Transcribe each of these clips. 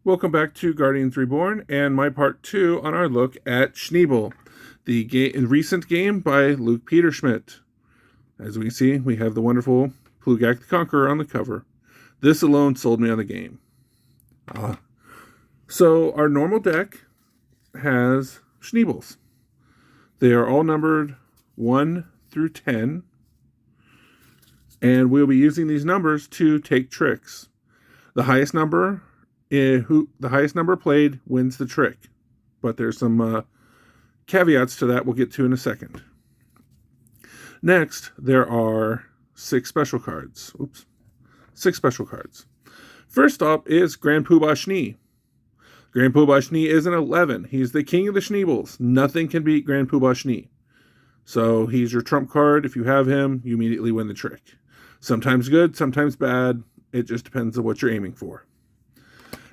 Welcome back to Guardians Reborn and my part 2 on our look at Schneeble, the recent game by Luke Peterschmidt. As we can see, we have the wonderful Plugak the Conqueror on the cover. This alone sold me on the game. So our normal deck has Schneebles. They are all numbered 1 through 10, and we'll be using these numbers to take tricks. The highest number played wins the trick, but there's some caveats to that we'll get to in a second. Next, there are 6 special cards. 6 special cards. First up is Grand Poobah Schnee. Grand Poobah Schnee is an 11. He's the king of the Schneebles. Nothing can beat Grand Poobah Schnee. So he's your trump card. If you have him, you immediately win the trick. Sometimes good, sometimes bad. It just depends on what you're aiming for.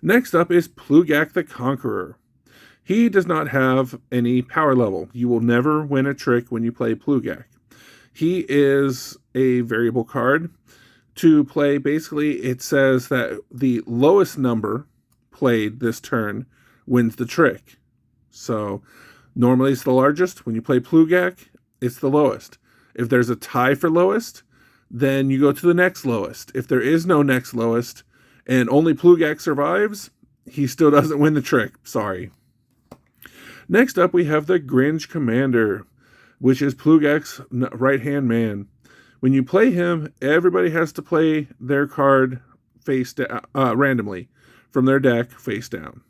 Next up is Plugak the Conqueror. He does not have any power level. You will never win a trick when you play Plugak. He is a variable card. To play, basically, it says that the lowest number played this turn wins the trick. So, normally it's the largest. When you play Plugak, it's the lowest. If there's a tie for lowest, then you go to the next lowest. If there is no next lowest, and only Plugak survives, he still doesn't win the trick. Sorry. Next up, we have the Grinch Commander, which is Plugak's right-hand man. When you play him, everybody has to play their card face down, randomly from their deck face down.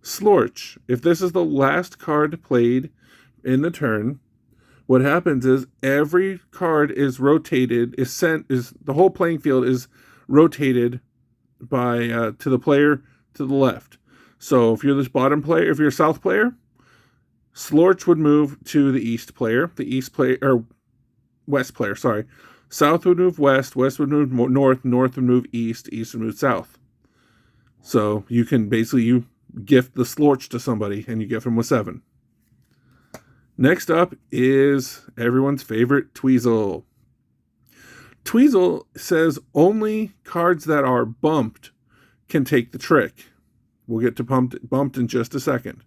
Slorch. If this is the last card played in the turn, what happens is every card is rotated, the whole playing field is rotated by to the player to the left. So if you're this bottom player, if you're a south player, Slorch would move to the east player, west player, sorry. South would move west, west would move north, north would move east, east would move south. So you can you gift the Slorch to somebody and you gift him with 7. Next up is everyone's favorite Tweezel. Tweezel says only cards that are bumped can take the trick. We'll get to bumped in just a second.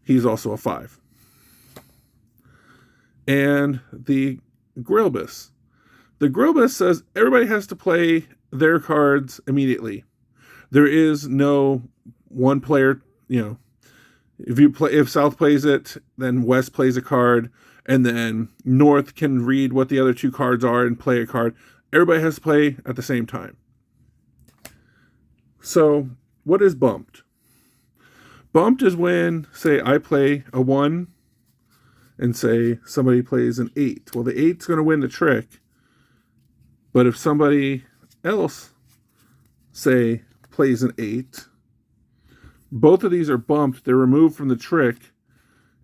He's also a 5. And the Grilbus. The Grilbus says everybody has to play their cards immediately. There is no one player, if South plays it, then West plays a card, and then North can read what the other 2 cards are and play a card. Everybody has to play at the same time. So, what is bumped? Bumped is when, say, I play a 1, and say somebody plays an 8. Well, the 8's going to win the trick, but if somebody else, say, plays an 8, both of these are bumped. They're removed from the trick.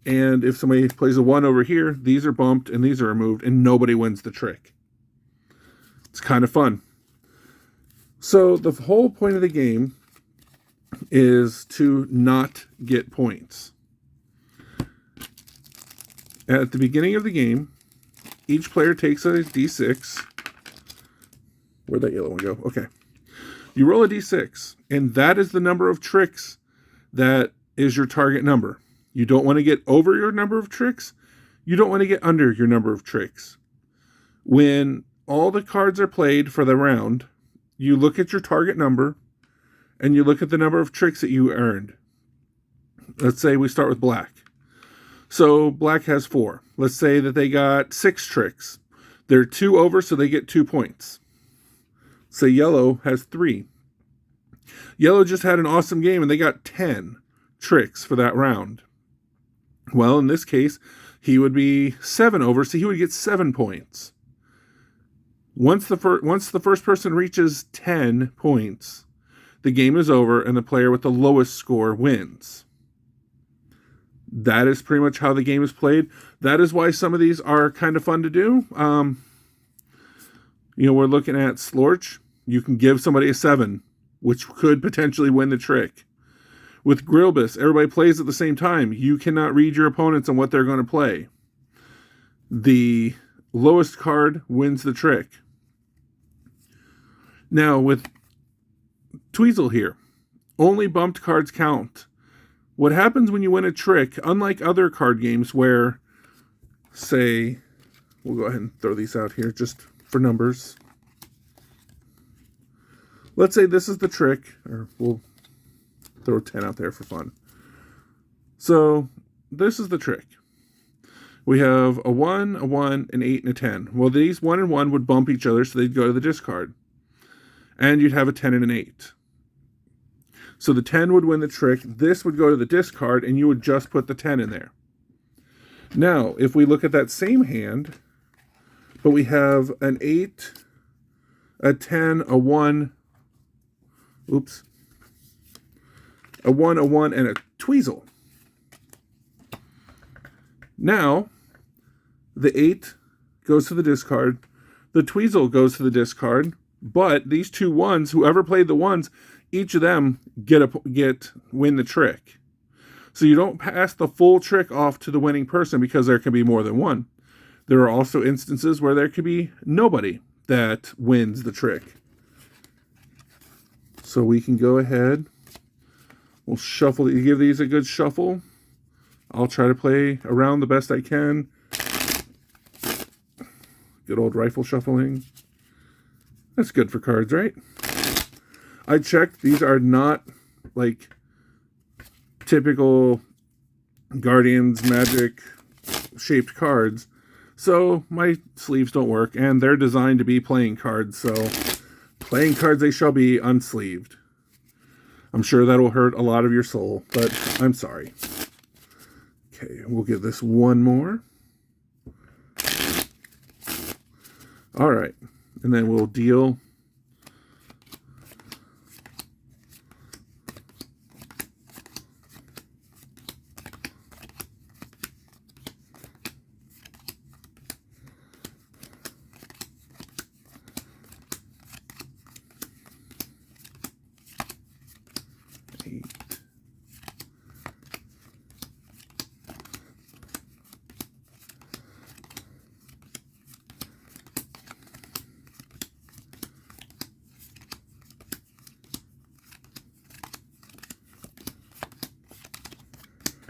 And if somebody plays a 1 over here, these are bumped and these are removed, and nobody wins the trick. It's kind of fun. So the whole point of the game is to not get points. At the beginning of the game, each player takes a d6. Where'd that yellow one go? Okay. You roll a d6, and that is the number of tricks that is your target number. You don't want to get over your number of tricks. You don't want to get under your number of tricks. When all the cards are played for the round, you look at your target number and you look at the number of tricks that you earned. Let's say we start with black. So black has 4. Let's say that they got 6 tricks. They're 2 over, so they get 2 points. Say yellow has 3. Yellow just had an awesome game and they got 10 tricks for that round. Well, in this case, he would be 7 over, so he would get 7 points. Once the first person reaches 10 points, the game is over and the player with the lowest score wins. That is pretty much how the game is played. That is why some of these are kind of fun to do. We're looking at Slorch. You can give somebody a 7, which could potentially win the trick. With Grilbus, everybody plays at the same time. You cannot read your opponents on what they're going to play. The lowest card wins the trick. Now, with Tweezel here. Only bumped cards count. What happens when you win a trick, unlike other card games where, say, we'll go ahead and throw these out here just for numbers. Let's say this is the trick, or we'll throw 10 out there for fun. So this is the trick. We have a 1, a 1, an 8, and a 10. Well, these 1 and 1 would bump each other, so they'd go to the discard. And you'd have a 10 and an 8. So the 10 would win the trick. This would go to the discard, and you would just put the 10 in there. Now, if we look at that same hand, but we have an 8, a 10, a 1, a 1, and a Tweezel. Now, the 8 goes to the discard. The Tweezel goes to the discard. But these two 1s, whoever played the 1s, each of them win the trick. So you don't pass the full trick off to the winning person because there can be more than one. There are also instances where there could be nobody that wins the trick. So we can go ahead. We'll shuffle. You give these a good shuffle. I'll try to play around the best I can. Good old rifle shuffling. That's good for cards, right? I checked. These are not like typical Guardians Magic shaped cards. So my sleeves don't work, and they're designed to be playing cards. So playing cards they shall be, unsleeved. I'm sure that'll hurt a lot of your soul, but I'm sorry. Okay, we'll give this one more. All right, and then we'll deal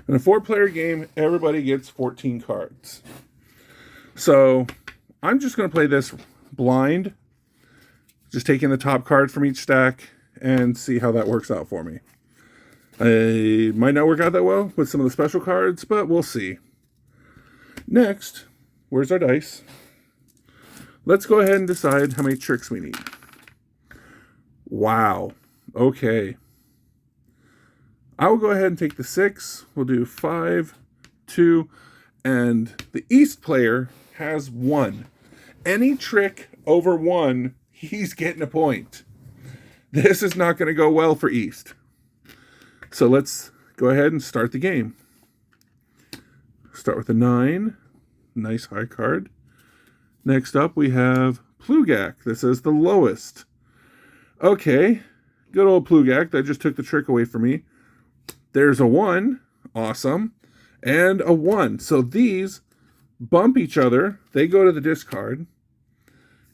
in a 4-player game, everybody gets 14 cards. So I'm just going to play this blind, just taking the top card from each stack and see how that works out for me. It might not work out that well with some of the special cards, but we'll see. Next, where's our dice? Let's go ahead and decide how many tricks we need. Wow. Okay. I will go ahead and take the 6. We'll do 5, 2, and the East player has 1. Any trick over 1, he's getting a point. This is not going to go well for East. So let's go ahead and start the game. Start with a 9. Nice high card. Next up we have Plugak. This is the lowest. Okay. Good old Plugak. That just took the trick away from me. There's a 1, awesome, and a 1. So these bump each other. They go to the discard.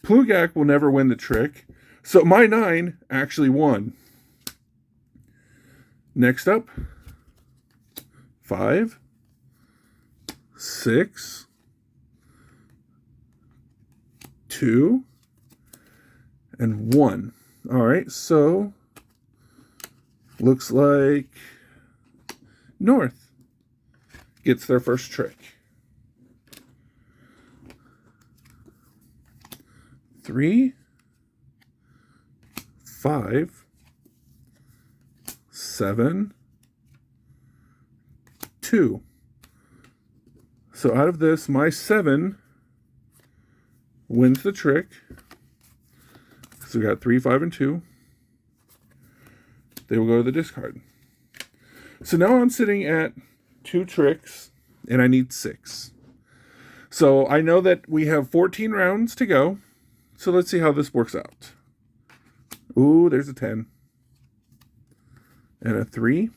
Plugak will never win the trick. So my 9 actually won. Next up, 5, 6, 2, and 1. All right, so looks like North gets their first trick. 3, 5, 7, 2. So out of this, my 7 wins the trick. So we got 3, 5, and 2. They will go to the discard. So now I'm sitting at 2 tricks, and I need 6. So I know that we have 14 rounds to go. So let's see how this works out. Ooh, there's a 10. And a 3.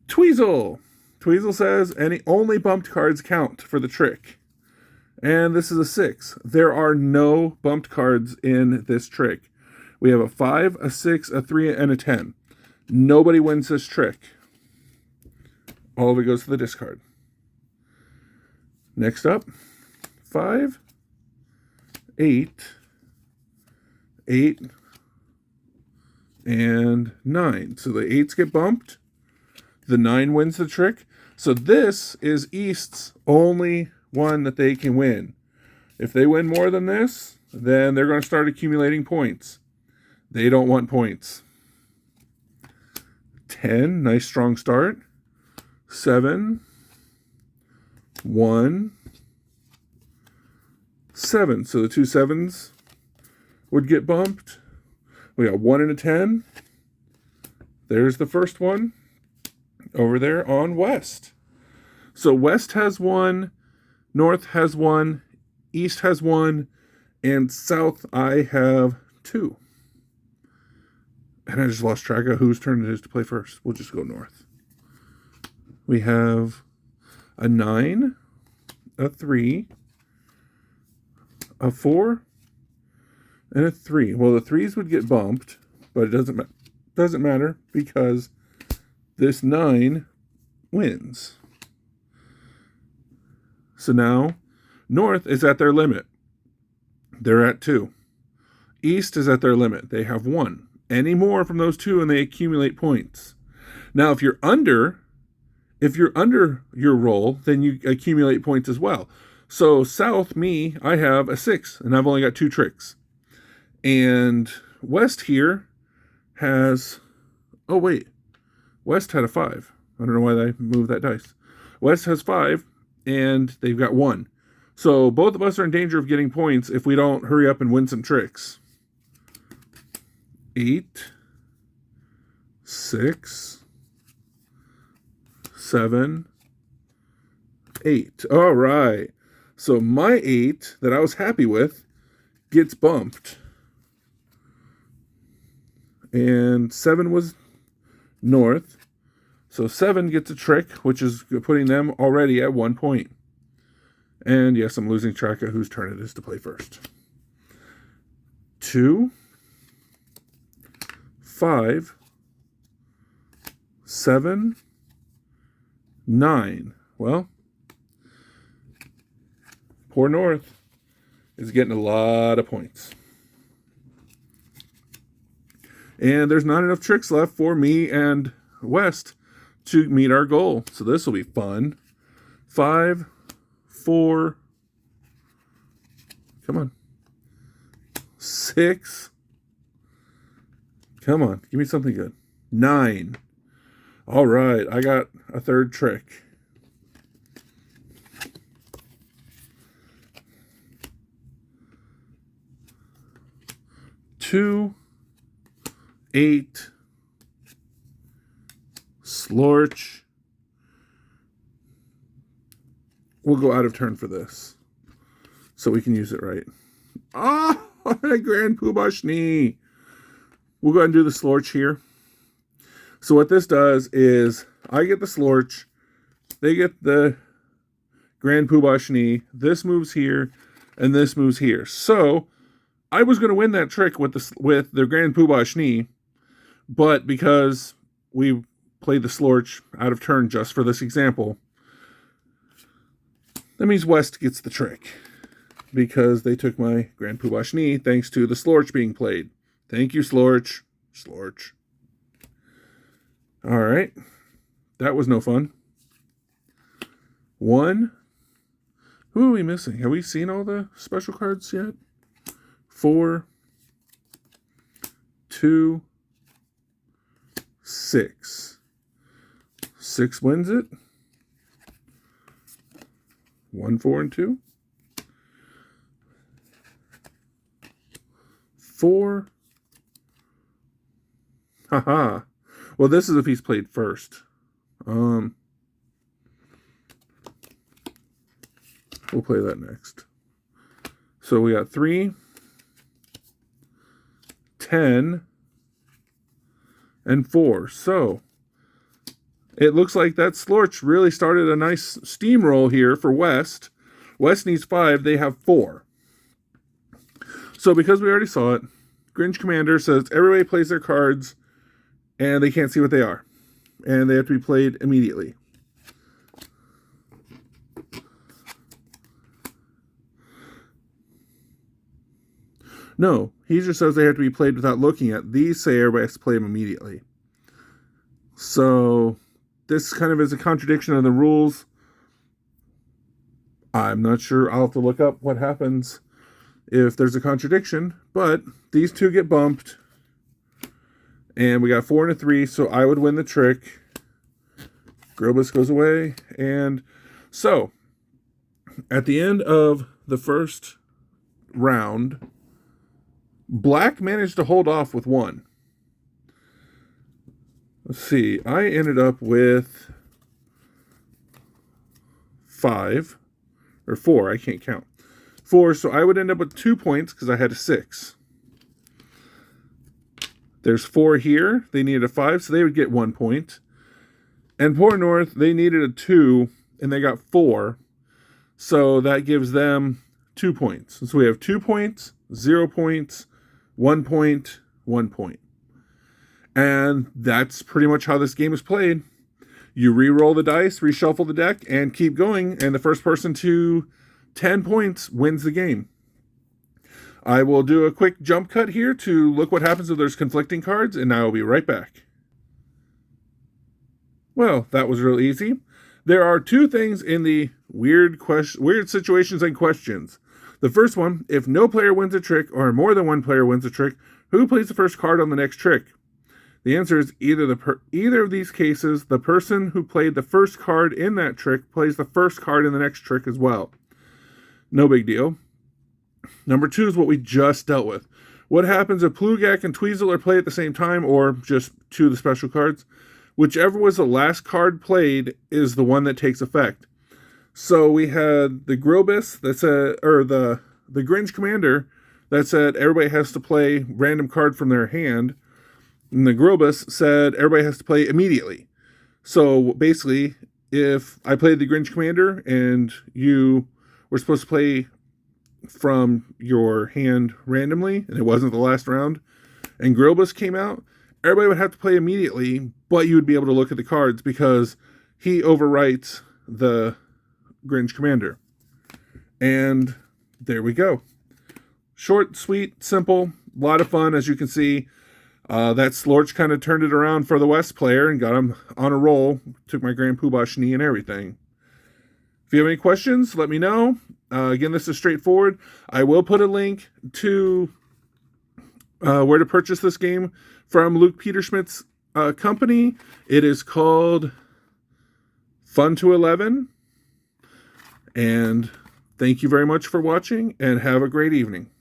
Tweezel. Tweezel says, only bumped cards count for the trick. And this is a 6. There are no bumped cards in this trick. We have a 5, a 6, a 3, and a 10. Nobody wins this trick. All of it goes to the discard. Next up, 5, 8, 8, and 9. So the 8s get bumped. The 9 wins the trick. So this is East's only one that they can win. If they win more than this, then they're going to start accumulating points. They don't want points. 10, nice strong start. 7, 1, 7. So the 2 7s would get bumped. We got 1 and a 10. There's the first one over there on West. So West has 1, North has 1, East has 1, and South I have 2. And I just lost track of whose turn it is to play first. We'll just go North. We have a 9, a 3, a 4, and a 3. Well, the 3s would get bumped, but it doesn't matter because this 9 wins. So now North is at their limit. They're at 2. East is at their limit. They have 1. Any more from those 2 and they accumulate points. Now, if you're under your roll, then you accumulate points as well. So South, me, I have a 6, and I've only got 2 tricks. And West here has, oh wait, West had a 5. I don't know why I moved that dice. West has 5, and they've got 1. So both of us are in danger of getting points if we don't hurry up and win some tricks. 8, 6, 7, 8. All right. So my 8 that I was happy with gets bumped. And 7 was North. So 7 gets a trick, which is putting them already at 1 point. And yes, I'm losing track of whose turn it is to play first. 2, 5, 7, 9. Well, poor North is getting a lot of points. And there's not enough tricks left for me and West to meet our goal. So this will be fun. 5, 4, come on. 6, come on, give me something good. 9. All right, I got a third trick. Two, 8, Slorch. We'll go out of turn for this, so we can use it right. Oh, Grand Poobah Schnee. We'll go ahead and do the Slorch here. So what this does is I get the Slorch, they get the Grand Poobah Schnee, this moves here, and this moves here. So I was going to win that trick with the Grand Poobah Schnee, but because we played the Slorch out of turn just for this example, that means West gets the trick because they took my Grand Poobah Schnee thanks to the Slorch being played. Thank you, Slorch. Slorch. All right. That was no fun. 1. Who are we missing? Have we seen all the special cards yet? 4, 2, 6. 6 wins it. 1, 4, and 2. 4. Haha. Well, this is if he's played first. We'll play that next. So we got 3, 10, and 4. So it looks like that Slorch really started a nice steamroll here for West. West needs 5. They have 4. So because we already saw it, Grinch Commander says everybody plays their cards and they can't see what they are. And they have to be played immediately. No, he just says they have to be played without looking at. These say everybody has to play them immediately. So this kind of is a contradiction of the rules. I'm not sure. I'll have to look up what happens if there's a contradiction. But these two get bumped. And we got 4 and a 3, so I would win the trick. Grobus goes away. And so, at the end of the first round, Black managed to hold off with 1. Let's see. I ended up with 5. Or 4. I can't count. 4. So I would end up with 2 points because I had a 6. There's 4 here. They needed a 5, so they would get 1 point. And poor North, they needed a 2, and they got 4. So that gives them 2 points. So we have 2 points, 0 points, 1 point, 1 point. And that's pretty much how this game is played. You re-roll the dice, reshuffle the deck, and keep going. And the first person to 10 points wins the game. I will do a quick jump cut here to look what happens if there's conflicting cards, and I will be right back. Well, that was real easy. There are 2 things in the weird situations and questions. The first one, if no player wins a trick or more than 1 player wins a trick, who plays the first card on the next trick? The answer is either of these cases, the person who played the first card in that trick plays the first card in the next trick as well. No big deal. Number 2 is what we just dealt with. What happens if Plugak and Tweezel are played at the same time, or just 2 of the special cards? Whichever was the last card played is the one that takes effect. So we had the Grobus that said, or the Grinch Commander that said everybody has to play random card from their hand. And the Grobus said everybody has to play immediately. So basically, if I played the Grinch Commander and you were supposed to play from your hand randomly, and it wasn't the last round, and Grobus came out, everybody would have to play immediately, but you would be able to look at the cards because he overwrites the Grinch Commander. And there we go. Short, sweet, simple, a lot of fun, as you can see. That Slorch kind of turned it around for the West player and got him on a roll. Took my Grand Poobah Schnee and everything. If you have any questions, let me know. Again, this is straightforward. I will put a link to where to purchase this game from Luke Peterschmidt's company. It is called Fun to 11. And thank you very much for watching, and have a great evening.